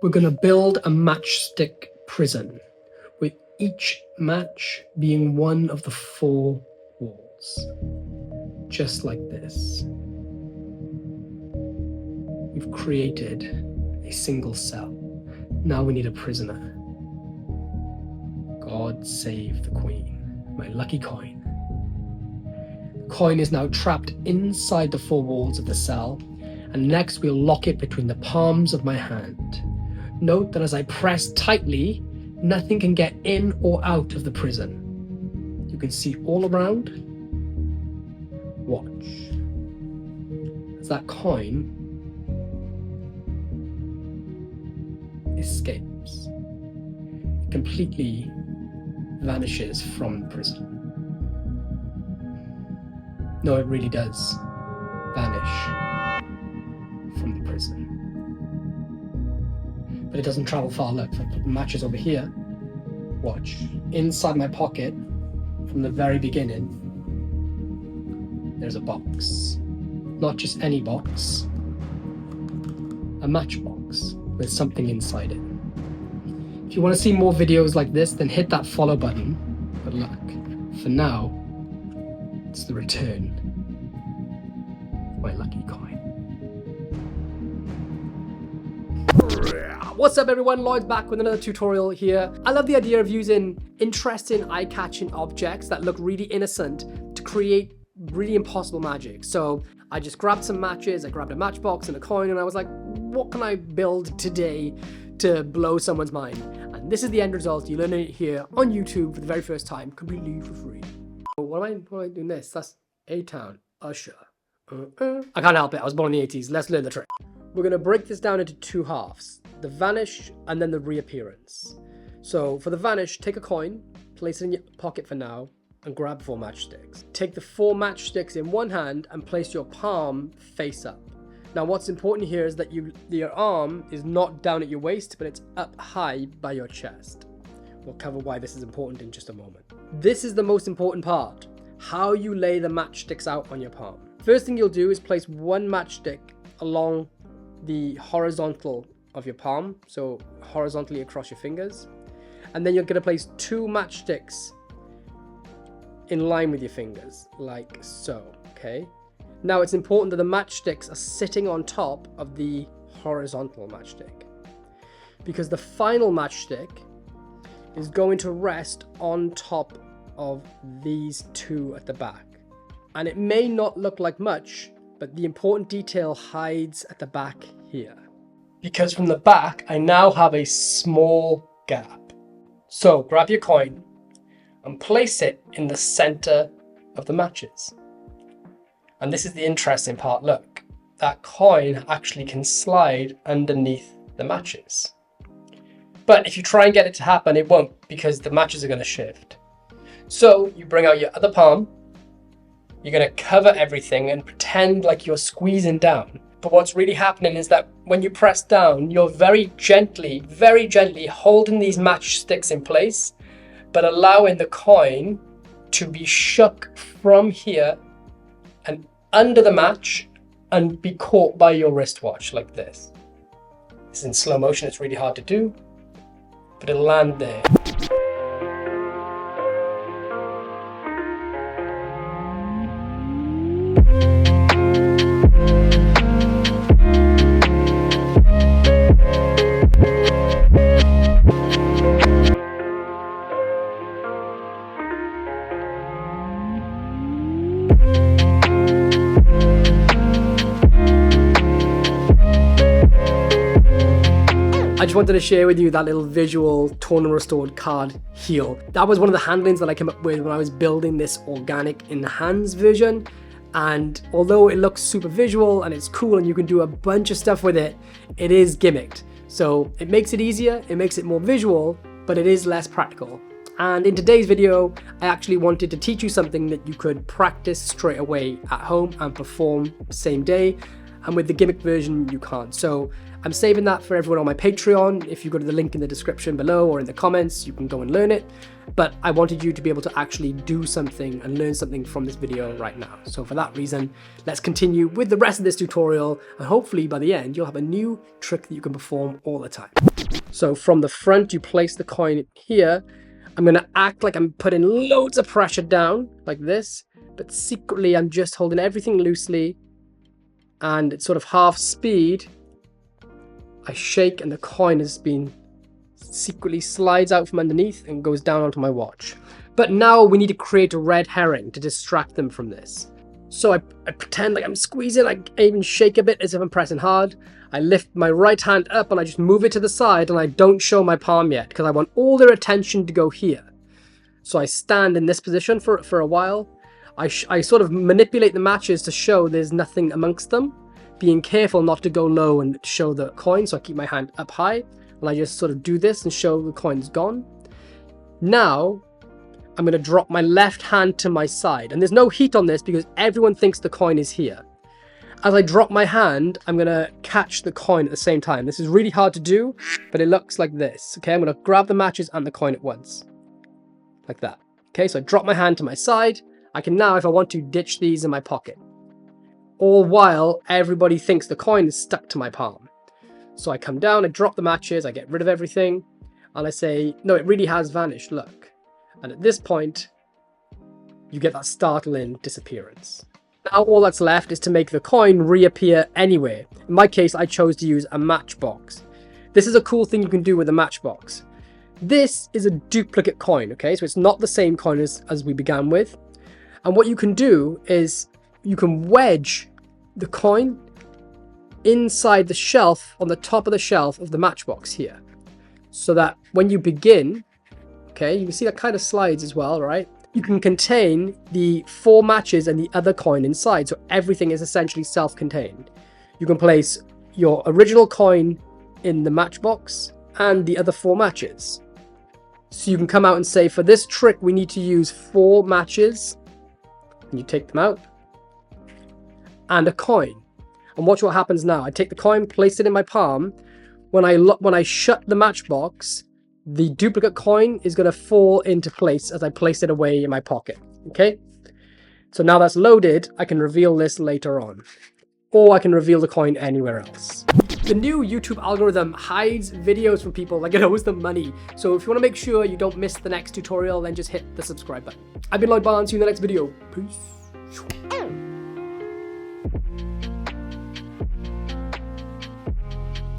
we're going to build a matchstick prison, with each match being one of the 4 walls. Just like this. We've created a single cell. Now we need a prisoner. God save the Queen, my lucky coin. The coin is now trapped inside the 4 walls of the cell, and next we'll lock it between the palms of my hand. Note that as I press tightly, nothing can get in or out of the prison. You can see all around. Watch. As that coin escapes, it completely vanishes from the prison. No, it really does vanish from the prison. But it doesn't travel far. Look, if I put the matches over here, watch. Inside my pocket, from the very beginning, there's a box. Not just any box, a matchbox with something inside it. If you want to see more videos like this, then hit that follow button. But look, for now, it's the return of my lucky coin. What's up everyone, Lloyd's back with another tutorial here. I love the idea of using interesting, eye-catching objects that look really innocent to create really impossible magic. So I just grabbed some matches, I grabbed a matchbox and a coin, and I was like, what can I build today to blow someone's mind? And this is the end result. You learn it here on YouTube for the very first time, completely for free. Why am I doing this? That's A-Town, Usher. I can't help it, I was born in the 80s. Let's learn the trick. We're going to break this down into 2 halves. The vanish and then the reappearance. So for the vanish, take a coin, place it in your pocket for now, and grab 4 matchsticks. Take the 4 matchsticks in one hand and place your palm face up. Now what's important here is that your arm is not down at your waist, but it's up high by your chest. We'll cover why this is important in just a moment. This is the most important part, how you lay the matchsticks out on your palm. First thing you'll do is place 1 matchstick along the horizontal of your palm, so horizontally across your fingers, and then you're going to place 2 matchsticks in line with your fingers, like so, okay? Now it's important that the matchsticks are sitting on top of the horizontal matchstick, because the final matchstick is going to rest on top of these 2 at the back. And it may not look like much, but the important detail hides at the back here. Because from the back, I now have a small gap. So grab your coin and place it in the center of the matches. And this is the interesting part. Look, that coin actually can slide underneath the matches. But if you try and get it to happen, it won't, because the matches are going to shift. So you bring out your other palm. You're going to cover everything and pretend like you're squeezing down. But what's really happening is that when you press down, you're very gently holding these matchsticks in place, but allowing the coin to be shook from here and under the match and be caught by your wristwatch like this. This is in slow motion, it's really hard to do, but it'll land there. I just wanted to share with you that little visual torn and restored card heel. That was one of the handlings that I came up with when I was building this organic in the hands version. And although it looks super visual and it's cool and you can do a bunch of stuff with it, it is gimmicked. So it makes it easier, it makes it more visual, but it is less practical. And in today's video, I actually wanted to teach you something that you could practice straight away at home and perform same day. and with the gimmick version you can't. So I'm saving that for everyone on my Patreon. If you go to the link in the description below or in the comments, you can go and learn it. But I wanted you to be able to actually do something and learn something from this video right now. So for that reason, let's continue with the rest of this tutorial, and hopefully by the end you'll have a new trick that you can perform all the time. So from the front, you place the coin here. I'm going to act like I'm putting loads of pressure down like this, but secretly I'm just holding everything loosely, and it's sort of half speed. I shake and the coin has been secretly slides out from underneath and goes down onto my watch. But now we need to create a red herring to distract them from this. So I pretend like I'm squeezing, I even shake a bit as if I'm pressing hard. I lift my right hand up and I just move it to the side, and I don't show my palm yet because I want all their attention to go here. So I stand in this position for a while. I sort of manipulate the matches to show there's nothing amongst them, being careful not to go low and show the coin, so I keep my hand up high, and I just sort of do this and show the coin's gone. Now, I'm going to drop my left hand to my side, and there's no heat on this because everyone thinks the coin is here. As I drop my hand, I'm going to catch the coin at the same time. This is really hard to do, but it looks like this. Okay, I'm going to grab the matches and the coin at once, like that. Okay, so I drop my hand to my side. I can now, if I want to, ditch these in my pocket. All while everybody thinks the coin is stuck to my palm. So I come down, I drop the matches, I get rid of everything, and I say, no, it really has vanished, look. And at this point, you get that startling disappearance. Now all that's left is to make the coin reappear anywhere. In my case, I chose to use a matchbox. This is a cool thing you can do with a matchbox. This is a duplicate coin, okay? So it's not the same coin as we began with. And what you can do is you can wedge the coin inside the shelf, on the top of the shelf of the matchbox here. So that when you begin, okay, you can see that kind of slides as well, right? You can contain the 4 matches and the other coin inside, so everything is essentially self-contained. You can place your original coin in the matchbox and the other 4 matches. So you can come out and say, for this trick we need to use 4 matches, and you take them out, and a coin. And watch what happens now. I take the coin, place it in my palm. When I shut the matchbox, the duplicate coin is going to fall into place as I place it away in my pocket. Okay? So now that's loaded, I can reveal this later on. Or I can reveal the coin anywhere else. The new YouTube algorithm hides videos from people like it owes them money. So if you want to make sure you don't miss the next tutorial, then just hit the subscribe button. I've been Lloyd, see you in the next video. Peace.